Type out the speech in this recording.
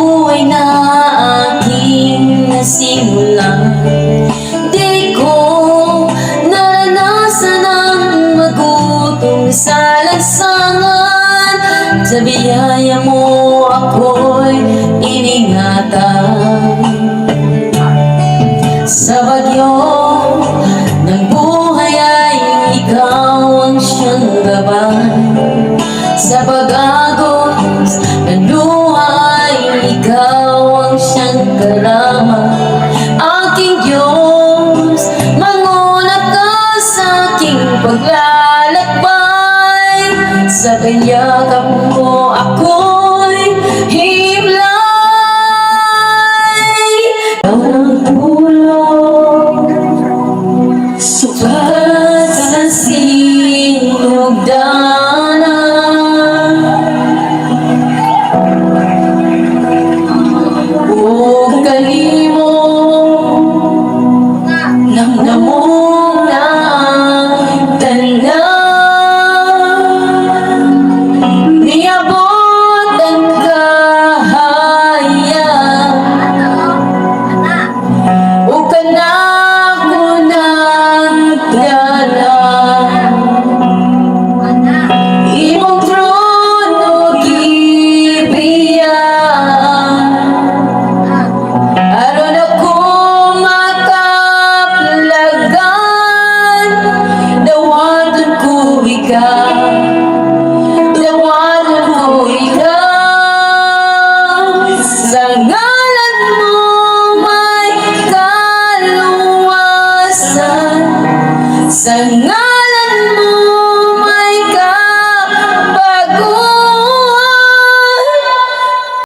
buhay na aking nasimulan. Di ko naranasan ang magutom sa lansangan. Sa biyaya mo ako'y iningatan. Sa bagyo ng buhay ay ikaw ang siyang gabay. Sa pag-agos ng luha ay ikaw ang siyang karama. Aking Diyos, mangunat ka sa aking paglalakbay. Sa kanyakap mo ako'y himlay. Ang tulong sukat sa sinugdanan. O kalimo ng namong nagtanan. Niabot ang kahayag o kanak mo nagdanan. Imong trono gibiyan aron ako makaplagan. Dawaton ko ikaw, dawaton ko ikaw. Sa ngalan mo may kaluwasan. Sa ngalan